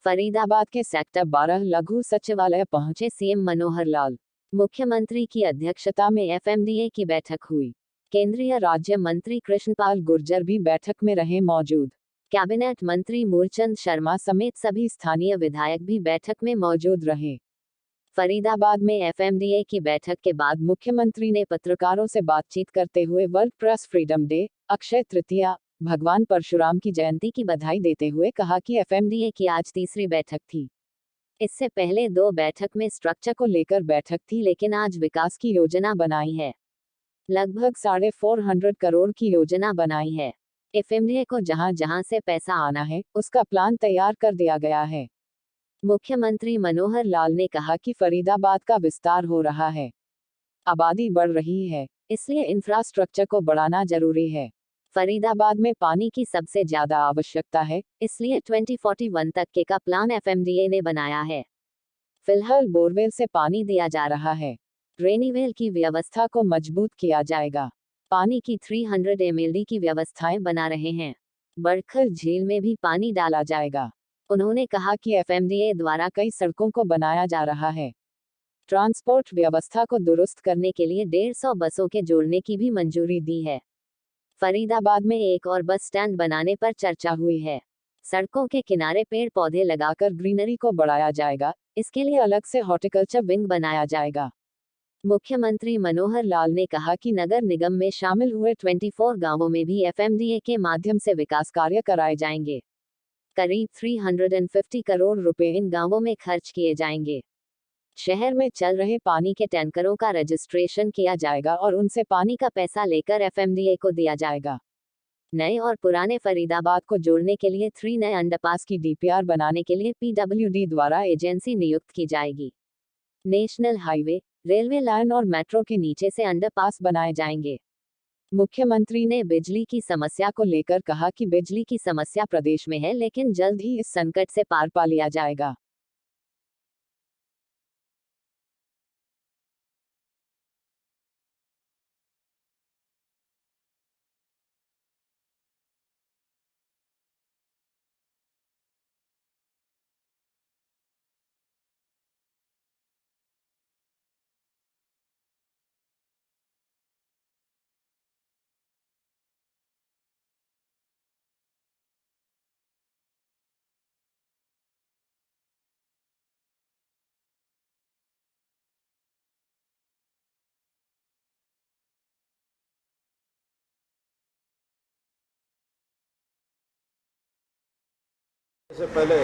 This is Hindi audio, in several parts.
फरीदाबाद के सेक्टर 12 लघु सचिवालय पहुंचे सीएम मनोहर लाल। मुख्यमंत्री की अध्यक्षता में एफएमडीए की बैठक हुई। केंद्रीय राज्य मंत्री कृष्णपाल गुर्जर भी बैठक में रहे मौजूद। कैबिनेट मंत्री मूलचंद शर्मा समेत सभी स्थानीय विधायक भी बैठक में मौजूद रहे। फरीदाबाद में एफएमडीए की बैठक के बाद मुख्यमंत्री ने पत्रकारों से बातचीत करते हुए world press freedom day, Akshaya Tritiya, भगवान परशुराम की जयंती की बधाई देते हुए कहा कि एफएमडीए की आज तीसरी बैठक थी। इससे पहले 2 बैठक में स्ट्रक्चर को लेकर बैठक थी, लेकिन आज विकास की योजना बनाई है। लगभग 450 करोड़ की योजना बनाई है। एफएमडीए को जहां जहां से पैसा आना है उसका प्लान तैयार कर दिया गया है। मुख्यमंत्री मनोहर लाल ने कहा कि फरीदाबाद का विस्तार हो रहा है, आबादी बढ़ रही है, इसलिए इंफ्रास्ट्रक्चर को बढ़ाना जरूरी है। फरीदाबाद में पानी की सबसे ज्यादा आवश्यकता है, इसलिए 2041 तक के का प्लान एफएमडीए ने बनाया है। फिलहाल बोरवेल से पानी दिया जा रहा है। रेनीवेल की व्यवस्था को मजबूत किया जाएगा। पानी की 300 mld की व्यवस्थाएं बना रहे हैं। बड़खल झील में भी पानी डाला जाएगा। उन्होंने कहा कि एफएमडीए द्वारा कई सड़कों को बनाया जा रहा है। ट्रांसपोर्ट व्यवस्था को दुरुस्त करने के लिए 150 बसों के जोड़ने की भी मंजूरी दी है। फरीदाबाद में एक और बस स्टैंड बनाने पर चर्चा हुई है। सड़कों के किनारे पेड़ पौधे लगाकर ग्रीनरी को बढ़ाया जाएगा। इसके लिए अलग से हॉर्टिकल्चर विंग बनाया जाएगा। मुख्यमंत्री मनोहर लाल ने कहा कि नगर निगम में शामिल हुए 24 गांवों में भी एफएमडीए के माध्यम से विकास कार्य कराए जाएंगे। करीब 350 करोड़ रुपए इन गांवों में खर्च किए जाएंगे। शहर में चल रहे पानी के टैंकरों का रजिस्ट्रेशन किया जाएगा और उनसे पानी का पैसा लेकर एफएमडीए को दिया जाएगा। नए और पुराने फरीदाबाद को जोड़ने के लिए 3 नए अंडरपास की डीपीआर बनाने के लिए पीडब्ल्यूडी द्वारा एजेंसी नियुक्त की जाएगी। नेशनल हाईवे, रेलवे लाइन और मेट्रो के नीचे से अंडरपास बनाए जाएंगे। मुख्यमंत्री ने बिजली की समस्या को लेकर कहा कि बिजली की समस्या प्रदेश में है, लेकिन जल्द ही इस संकट से पार पा लिया जाएगा। इससे पहले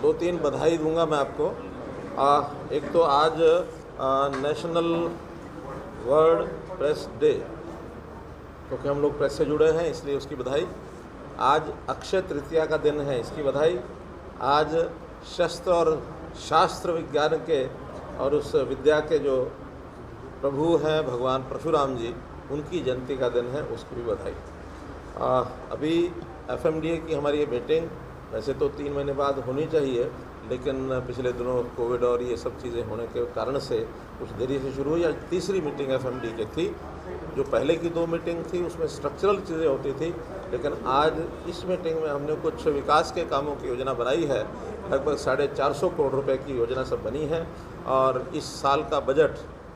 दो तीन बधाई दूंगा मैं आपको। एक तो आज नेशनल वर्ल्ड प्रेस डे, क्योंकि हम लोग प्रेस से जुड़े हैं इसलिए उसकी बधाई। आज अक्षय तृतीया का दिन है, इसकी बधाई। आज शस्त्र और शास्त्र विज्ञान के और उस विद्या के जो प्रभु हैं भगवान परशुराम जी, उनकी जयंती का दिन है, उसकी भी बधाई। अभी एफएमडीए की हमारी ये मीटिंग वैसे तो 3 महीने बाद होनी चाहिए, लेकिन पिछले दिनों कोविड और ये सब चीज़ें होने के कारण से कुछ देरी से शुरू हुई। आज तीसरी मीटिंग एफएमडीए की थी। जो पहले की 2 मीटिंग थी उसमें स्ट्रक्चरल चीज़ें होती थी, लेकिन आज इस मीटिंग में हमने कुछ विकास के कामों की योजना बनाई है। लगभग 450 करोड़ रुपए की योजना सब बनी है और इस साल का बजट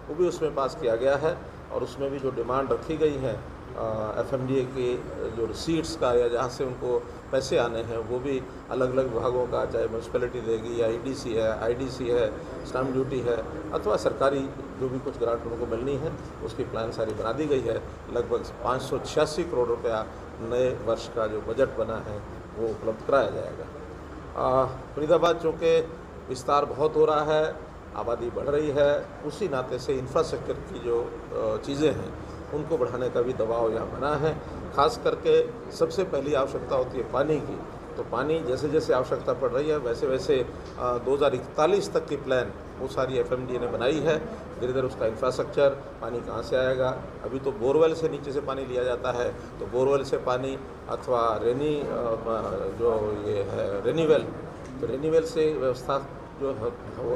वो भी उसमें पास किया गया है और उसमें भी जो डिमांड रखी गई है एफएमडीए के जो रिसीट्स का या जहाँ से उनको पैसे आने हैं वो भी अलग अलग विभागों का, चाहे म्यूनसिपैलिटी देगी या ईडीसी है, आईडीसी है, स्टैम्प ड्यूटी है, अथवा सरकारी जो भी कुछ ग्रांट उनको मिलनी है उसकी प्लान सारी बना दी गई है। लगभग 586 करोड़ रुपया नए वर्ष का जो बजट बना है वो उपलब्ध कराया जाएगा। फरीदाबाद चूँकि विस्तार बहुत हो रहा है, आबादी बढ़ रही है, उसी नाते से इंफ्रास्ट्रक्चर की जो चीज़ें हैं उनको बढ़ाने का भी दबाव यहाँ बना है। खास करके सबसे पहली आवश्यकता होती है पानी की, तो पानी जैसे जैसे आवश्यकता पड़ रही है वैसे वैसे 2041 तक की प्लान वो सारी एफएमडीए ने बनाई है। धीरे धीरे उसका इंफ्रास्ट्रक्चर, पानी कहाँ से आएगा, अभी तो बोरवेल से नीचे से पानी लिया जाता है, तो बोरवेल से पानी अथवा जो ये है रेनीवेल, तो रेनीवेल से व्यवस्था जो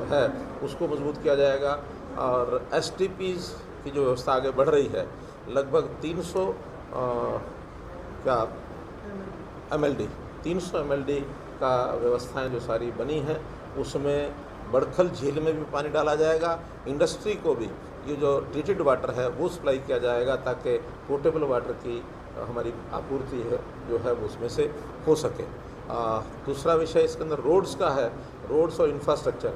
है उसको मजबूत किया जाएगा। और एसटीपीज़ की जो व्यवस्था आगे बढ़ रही है, लगभग 300 एमएलडी का व्यवस्थाएं जो सारी बनी हैं उसमें बड़खल झील में भी पानी डाला जाएगा। इंडस्ट्री को भी ये जो ट्रीटेड वाटर है वो सप्लाई किया जाएगा ताकि पोर्टेबल वाटर की हमारी आपूर्ति है जो है वो उसमें से हो सके। दूसरा विषय इसके अंदर रोड्स का है। रोड्स और इंफ्रास्ट्रक्चर,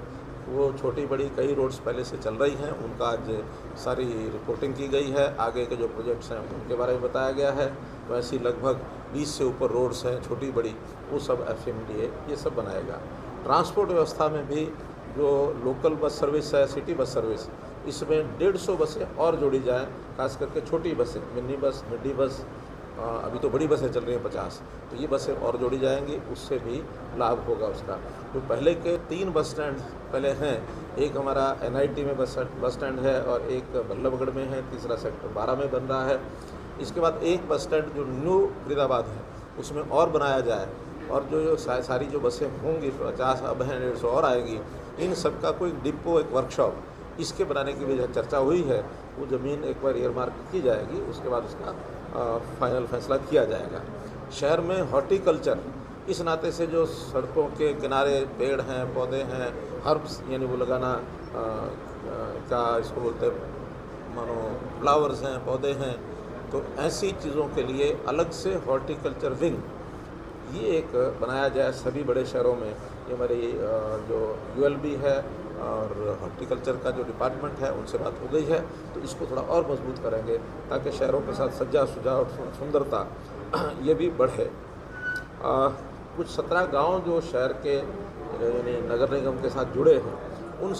वो छोटी बड़ी कई रोड्स पहले से चल रही हैं, उनका आज सारी रिपोर्टिंग की गई है। आगे के जो प्रोजेक्ट्स हैं उनके बारे में बताया गया है। तो ऐसी लगभग 20 से ऊपर रोड्स हैं छोटी बड़ी, वो सब FMDA ये सब बनाएगा। ट्रांसपोर्ट व्यवस्था में भी जो लोकल बस सर्विस है, सिटी बस सर्विस, इसमें 150 बसें और जोड़ी जाएँ, खास करके छोटी बसें, मिनी बस, मिडी बस, अभी तो बड़ी बसें चल रही हैं 50, तो ये बसें और जोड़ी जाएंगी, उससे भी लाभ होगा उसका। तो पहले के 3 बस स्टैंड पहले हैं, एक हमारा NIT में बस स्टैंड है और एक बल्लभगढ़ में है, तीसरा सेक्टर 12 में बन रहा है। इसके बाद एक बस स्टैंड जो न्यू फरीदाबाद है उसमें और बनाया जाए, और जो सारी जो बसें होंगी 50 अब हैं, 150 और आएगी, इन सब का कोई डिपो, एक वर्कशॉप इसके बनाने की भी चर्चा हुई है। वो ज़मीन एक बार ईयरमार्क की जाएगी, उसके बाद उसका फाइनल फैसला किया जाएगा। शहर में हॉर्टिकल्चर, इस नाते से जो सड़कों के किनारे पेड़ हैं, पौधे हैं, हर्ब्स यानी वो लगाना, क्या इसको बोलते हैं, मानो फ्लावर्स हैं, पौधे हैं, तो ऐसी चीज़ों के लिए अलग से हॉर्टिकल्चर विंग ये एक बनाया जाए सभी बड़े शहरों में। ये हमारी जो ULB है और हॉर्टिकल्चर का जो डिपार्टमेंट है उनसे बात हो गई है, तो इसको थोड़ा और मजबूत करेंगे ताकि शहरों के साथ सज्जा सुजा और सुंदरता ये भी बढ़े। कुछ 17 गांव जो शहर के यानी नगर निगम के साथ जुड़े हैं, उन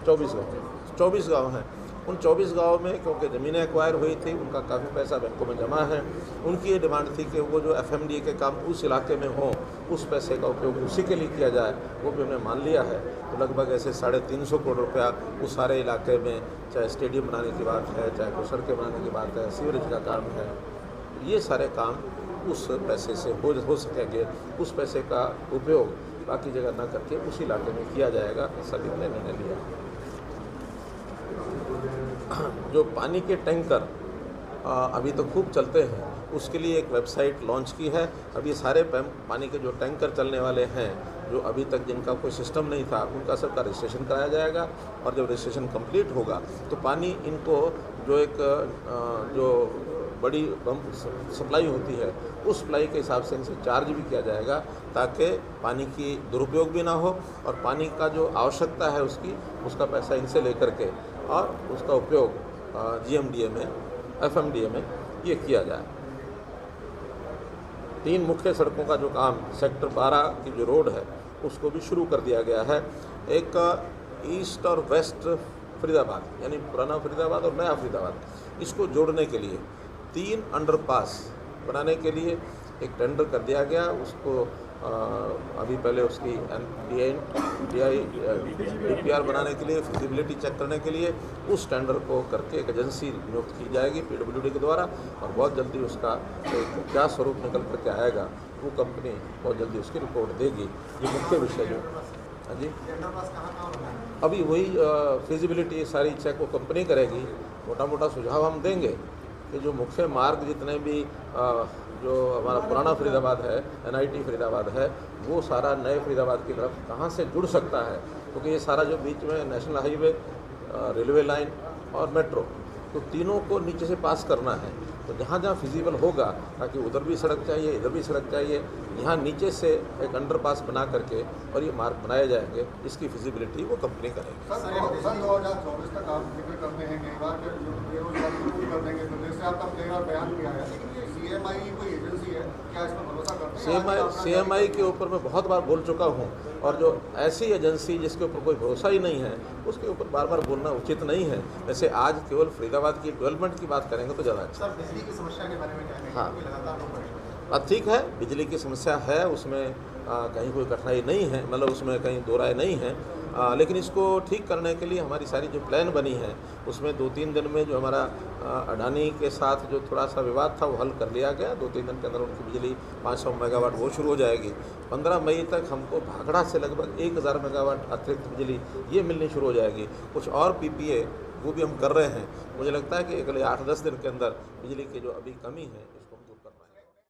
24 गाँव हैं, उन 24 गाँव में क्योंकि ज़मीनें एक्वायर हुई थी, उनका काफ़ी पैसा बैंकों में जमा है, उनकी ये डिमांड थी कि वो जो FMDA के काम उस इलाके में हों, उस पैसे का उपयोग उसी के लिए किया जाए, वो भी हमने मान लिया है। तो लगभग ऐसे 350 करोड़ रुपया उस सारे इलाके में, चाहे स्टेडियम बनाने की बात है, चाहे कोई सड़कें बनाने की बात है, सीवरेज का काम है, ये सारे काम उस पैसे से हो सकेंगे। उस पैसे का उपयोग बाकी जगह ना करके उसी इलाके में किया जाएगा, ऐसा भी प्लानिंग ने लिया। जो पानी के टैंकर अभी तो खूब चलते हैं, उसके लिए एक वेबसाइट लॉन्च की है। अब ये सारे पानी के जो टैंकर चलने वाले हैं, जो अभी तक जिनका कोई सिस्टम नहीं था, उनका सबका रजिस्ट्रेशन कराया जाएगा, और जब रजिस्ट्रेशन कंप्लीट होगा तो पानी इनको जो एक जो बड़ी पंप सप्लाई होती है, उस सप्लाई के हिसाब से इनसे चार्ज भी किया जाएगा ताकि पानी की दुरुपयोग भी ना हो, और पानी का जो आवश्यकता है उसका पैसा इनसे लेकर के और उसका उपयोग GMDA में, FMDA में ये किया जाए। 3 मुख्य सड़कों का जो काम सेक्टर 12 की जो रोड है उसको भी शुरू कर दिया गया है। एक ईस्ट और वेस्ट फरीदाबाद यानी पुराना फरीदाबाद और नया फरीदाबाद, इसको जोड़ने के लिए 3 अंडरपास बनाने के लिए एक टेंडर कर दिया गया। उसको अभी पहले उसकी DPR बनाने के लिए, फिजिबिलिटी चेक करने के लिए उस टेंडर को करके एक एजेंसी नियुक्त की जाएगी PWD के द्वारा, और बहुत जल्दी उसका एक क्या स्वरूप निकल करके आएगा वो कंपनी बहुत जल्दी उसकी रिपोर्ट देगी। ये मुख्य विषय जो हाँ जी, अभी वही फिजिबिलिटी सारी चेक वो कंपनी करेगी। मोटा मोटा सुझाव हम देंगे कि जो मुख्य मार्ग जितने भी जो हमारा पुराना फरीदाबाद है, NIT फरीदाबाद है, वो सारा नए फरीदाबाद की तरफ कहाँ से जुड़ सकता है, क्योंकि ये सारा जो बीच में नेशनल हाईवे, रेलवे लाइन और मेट्रो, तो तीनों को नीचे से पास करना है। तो जहाँ जहाँ फिजिबल होगा, ताकि उधर भी सड़क चाहिए, इधर भी सड़क चाहिए, यहाँ नीचे से एक अंडरपास बना करके और ये मार्ग बनाए जाएंगे, इसकी फिजिबिलिटी वो कंपनी करेगी। सर 2024 तक आप जिक्र करते हैं, कई बार कर देंगे, तो जैसे आपका कई बार बयान किया है, लेकिन ये CMI कोई एजेंसी है, क्या इस पर भरोसा करते हैं? CMI के ऊपर मैं बहुत बार बोल चुका हूँ, और जो ऐसी एजेंसी जिसके ऊपर कोई भरोसा ही नहीं है, उसके ऊपर बार बार बोलना उचित नहीं है। वैसे आज केवल फरीदाबाद की डेवलपमेंट की बात करेंगे तो ज़्यादा अच्छा। सर बिजली की समस्या के बारे में क्या कहेंगे? हाँ, लगातार लोग परेशान ठीक है, बिजली की समस्या है, उसमें कहीं कोई कठिनाई नहीं है, मतलब उसमें कहीं दो राय नहीं है, लेकिन इसको ठीक करने के लिए हमारी सारी जो प्लान बनी है उसमें 2-3 दिन में जो हमारा अडानी के साथ जो थोड़ा सा विवाद था वो हल कर लिया गया। 2-3 दिन के अंदर उनकी बिजली 500 मेगावाट वो शुरू हो जाएगी। 15 मई तक हमको भाखड़ा से लगभग 1000 मेगावाट अतिरिक्त बिजली ये मिलनी शुरू हो जाएगी। कुछ और PPA वो भी हम कर रहे हैं। मुझे लगता है कि अगले 8-10 दिन के अंदर बिजली की जो अभी कमी है